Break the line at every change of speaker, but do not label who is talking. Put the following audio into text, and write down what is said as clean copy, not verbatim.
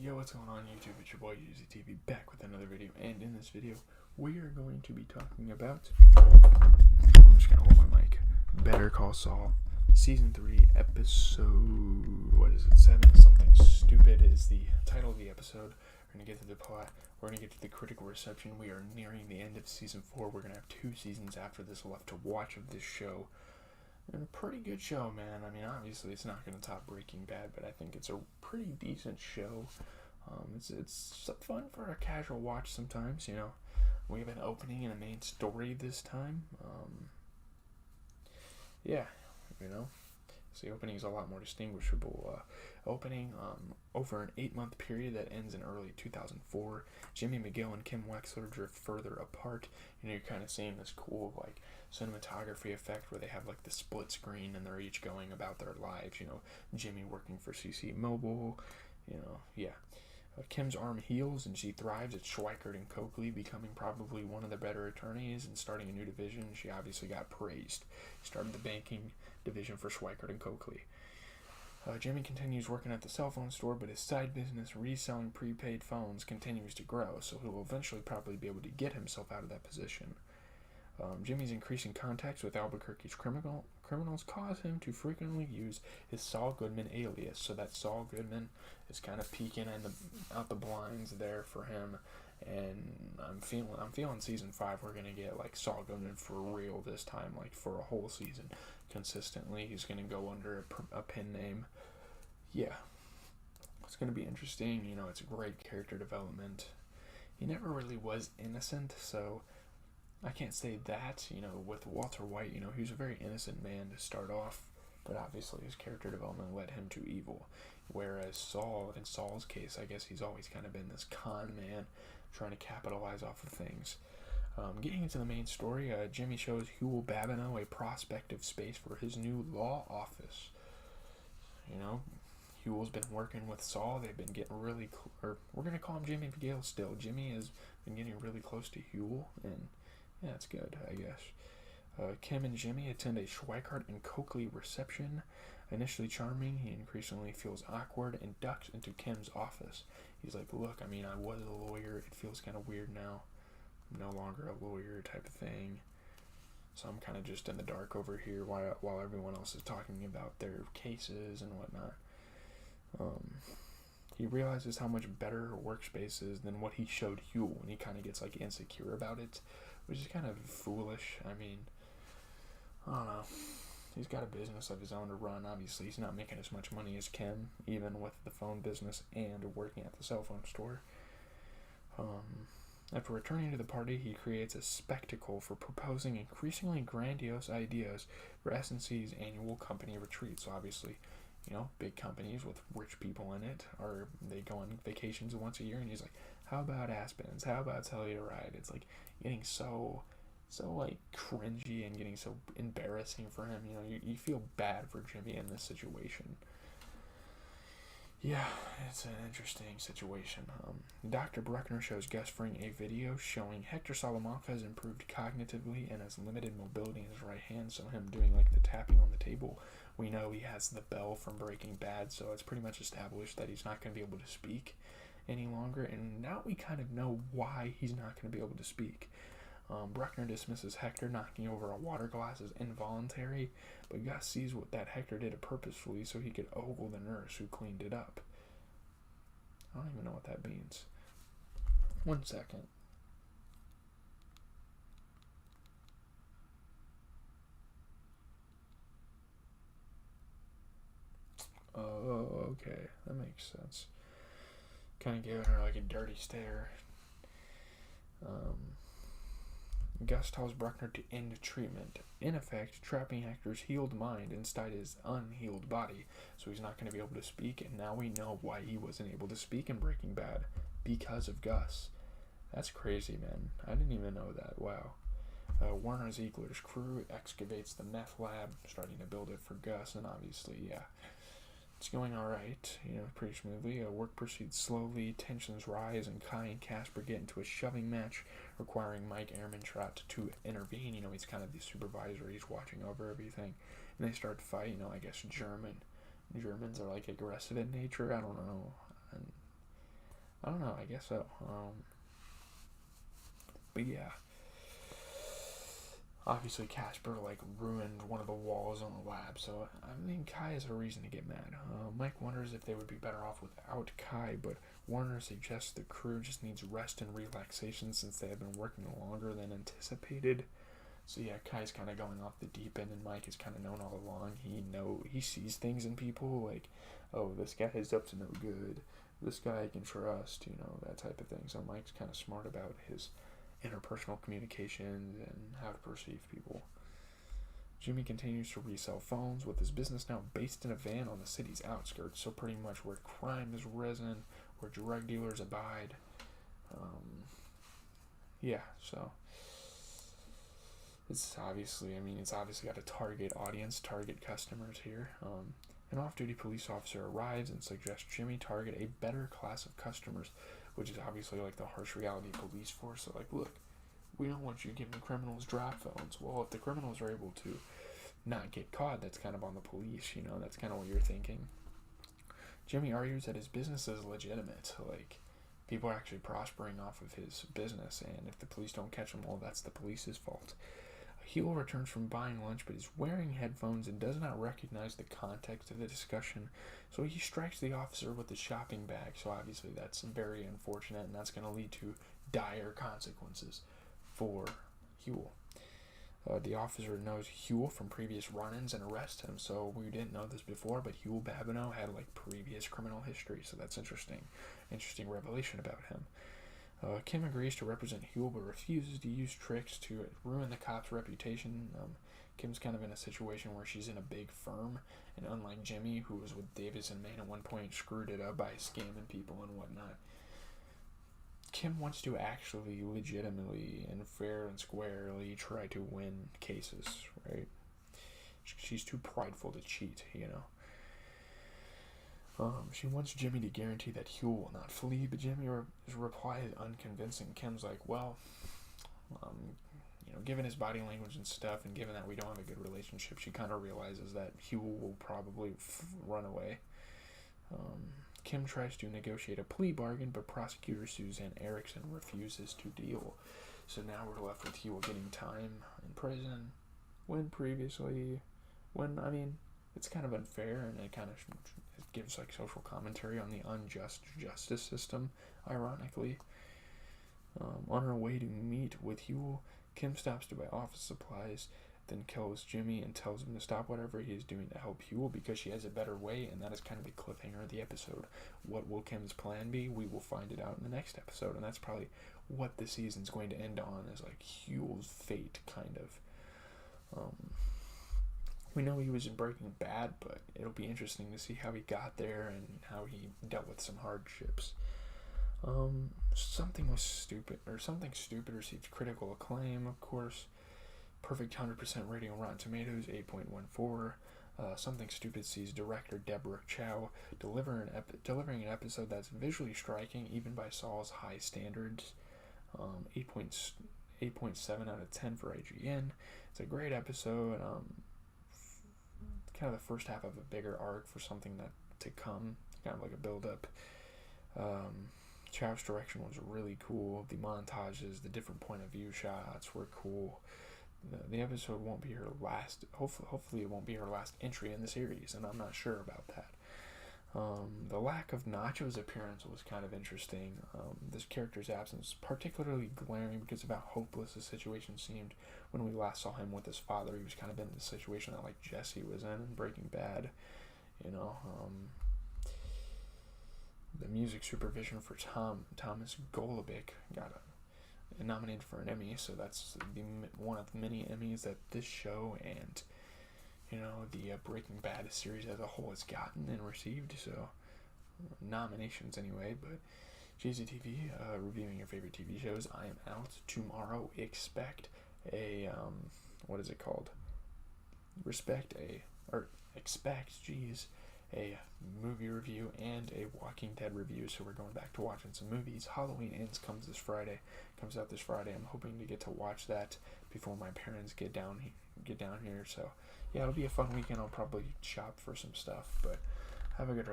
Yo, what's going on YouTube? It's your boy UZTV back with another video, and in this video we are going to be talking about, I'm just going to hold my mic, Better Call Saul, Season 3, Episode, 7? Something Stupid is the title of the episode. We're going to get to the plot, we're going to get to the critical reception. We are nearing the end of Season 4. We're going to have 2 seasons after this left to watch of this show. And a pretty good show, man. I mean, obviously it's not going to top Breaking Bad, but I think it's a pretty decent show. It's fun for a casual watch sometimes, you know. We have an opening and a main story this time. Yeah, you know. So the opening is a lot more distinguishable. Opening over an 8-month period that ends in early 2004. Jimmy McGill and Kim Wexler drift further apart. You know, you're kind of seeing this cool, like, cinematography effect where they have, like, the split screen and they're each going about their lives. You know, Jimmy working for CC Mobile, you know, yeah. Kim's arm heals and she thrives at Schweikert and Coakley, becoming probably one of the better attorneys and starting a new division. She obviously got praised. Started the banking division for Schweikert and Coakley. Jimmy continues working at the cell phone store, but his side business, reselling prepaid phones, continues to grow, so he will eventually probably be able to get himself out of that position. Jimmy's increasing contacts with Albuquerque's criminals cause him to frequently use his Saul Goodman alias, so that Saul Goodman is kind of peeking out the blinds there for him. And I'm feeling season 5 we're gonna get like Saul Goodman for real this time, like for a whole season consistently. He's gonna go under a pen name. Yeah, it's gonna be interesting. You know, it's a great character development. He never really was innocent, so I can't say that. You know, with Walter White, you know, he was a very innocent man to start off, but obviously his character development led him to evil. Whereas Saul, in Saul's case, I guess he's always kind of been this con man, trying to capitalize off of things. Getting into the main story, Jimmy shows Huel Babineau a prospective space for his new law office. You know, Huel's been working with Saul. They've been getting really, or we're going to call him Jimmy McGill still. Jimmy has been getting really close to Huel, and yeah, it's good, I guess. Kim and Jimmy attend a Schweikart and Coakley reception. Initially charming, he increasingly feels awkward and ducks into Kim's office. He's like, look, I mean, I was a lawyer. It feels kind of weird now. I'm no longer a lawyer type of thing. So I'm kind of just in the dark over here while everyone else is talking about their cases and whatnot. He realizes how much better workspace is than what he showed Huel, and he kind of gets like insecure about it, which is kind of foolish. I mean, I don't know. He's got a business of his own to run. Obviously, he's not making as much money as Kim, even with the phone business and working at the cell phone store. After returning to the party, he creates a spectacle for proposing increasingly grandiose ideas for S&C's annual company retreat. So obviously, you know, big companies with rich people in it, they go on vacations once a year, and he's like, how about Aspens? How about Telluride? It's like getting so like cringy and getting so embarrassing for him. You know, you feel bad for Jimmy in this situation. Yeah, it's an interesting situation. Dr. Bruckner shows Gus Fring a video showing Hector Salamanca has improved cognitively and has limited mobility in his right hand, so him doing like the tapping on the table, we know he has the bell from Breaking Bad, so it's pretty much established that he's not going to be able to speak any longer, and now we kind of know why he's not going to be able to speak. Bruckner dismisses Hector knocking over a water glass as involuntary, but Gus sees that Hector did it purposefully so he could ogle the nurse who cleaned it up. I don't even know what that means. 1 second. Oh, okay. That makes sense. Kind of giving her like a dirty stare. Gus tells Bruckner to end treatment, in effect trapping Hector's healed mind inside his unhealed body, so he's not going to be able to speak, and now we know why he wasn't able to speak in Breaking Bad, because of Gus. That's crazy, man. I didn't even know that. Wow. Werner Ziegler's crew excavates the meth lab, starting to build it for Gus, and obviously, yeah, it's going alright, you know, pretty smoothly. Work proceeds slowly, tensions rise, and Kai and Casper get into a shoving match, requiring Mike Ehrmantraut to intervene. You know, he's kind of the supervisor, he's watching over everything. And they start to fight, you know, I guess Germans are like aggressive in nature, I don't know. And I don't know. I guess so. But yeah, obviously Casper like ruined one of the walls on the lab, so I mean Kai has a reason to get mad. Mike wonders if they would be better off without Kai, but Warner suggests the crew just needs rest and relaxation since they have been working longer than anticipated. So yeah, Kai's kind of going off the deep end, and Mike is kind of known all along. He sees things in people like, oh, this guy is up to no good. This guy I can trust, that type of thing. So Mike's kind of smart about his interpersonal communications and how to perceive people. Jimmy continues to resell phones, with his business now based in a van on the city's outskirts, so pretty much where crime is resident, where drug dealers abide. So it's obviously got a target audience, target customers here. An off-duty police officer arrives and suggests Jimmy target a better class of customers, which is obviously like the harsh reality police force. So like, look, we don't want you giving criminals drop phones. Well, if the criminals are able to not get caught, that's kind of on the police, that's kind of what you're thinking. Jimmy argues that his business is legitimate. Like, people are actually prospering off of his business, and if the police don't catch him, well, that's the police's fault. Heel returns from buying lunch, but is wearing headphones and does not recognize the context of the discussion, so he strikes the officer with the shopping bag. So obviously that's very unfortunate, and that's going to lead to dire consequences for Huel. The officer knows Huel from previous run-ins and arrests him, so we didn't know this before, but Huel Babineau had like previous criminal history, so that's interesting revelation about him. Kim agrees to represent Huel, but refuses to use tricks to ruin the cop's reputation. Kim's kind of in a situation where she's in a big firm, and unlike Jimmy, who was with Davis and Maine at one point, screwed it up by scamming people and whatnot, Kim wants to actually legitimately and fair and squarely try to win cases, right? She's too prideful to cheat, She wants Jimmy to guarantee that Huel will not flee, but Jimmy reply is unconvincing. Kim's like, well, given his body language and stuff, and given that we don't have a good relationship, she kind of realizes that Huel will probably run away. Kim tries to negotiate a plea bargain, but prosecutor Suzanne Erickson refuses to deal. So now we're left with Huel getting time in prison, it's kind of unfair, and it kind of gives like social commentary on the unjust justice system, ironically. On her way to meet with Huel, Kim stops to buy office supplies, then kills Jimmy and tells him to stop whatever he is doing to help Huel because she has a better way, and that is kind of the cliffhanger of the episode. What will Kim's plan be? We will find it out in the next episode, and that's probably what the season's going to end on, is like Huel's fate, kind of. We know he was in Breaking Bad, but it'll be interesting to see how he got there and how he dealt with some hardships. Something stupid received critical acclaim, of course. Perfect 100% rating on Rotten Tomatoes, 8.14. Something Stupid sees director Deborah Chow delivering an episode that's visually striking, even by Saul's high standards. 8.7 out of 10 for IGN. It's a great episode. Kind of the first half of a bigger arc for something that to come, kind of like a build-up. Chow's direction was really cool. The montages, the different point of view shots were cool. The episode won't be her last. Hopefully, it won't be her last entry in the series, and I'm not sure about that. The lack of Nacho's appearance was kind of interesting. This character's absence, particularly glaring because of how hopeless the situation seemed when we last saw him with his father. He was kind of in the situation that like Jesse was in Breaking Bad, The music supervision for Thomas Golubic got nominated for an Emmy, so that's one of the many Emmys that this show and the Breaking Bad series as a whole has gotten and received, so nominations anyway. But JZTV, reviewing your favorite TV shows. I am out tomorrow. Expect a a movie review and a Walking Dead review. So we're going back to watching some movies. Halloween Ends comes out this Friday. I'm hoping to get to watch that before my parents get down here. So yeah, it'll be a fun weekend. I'll probably shop for some stuff, but have a good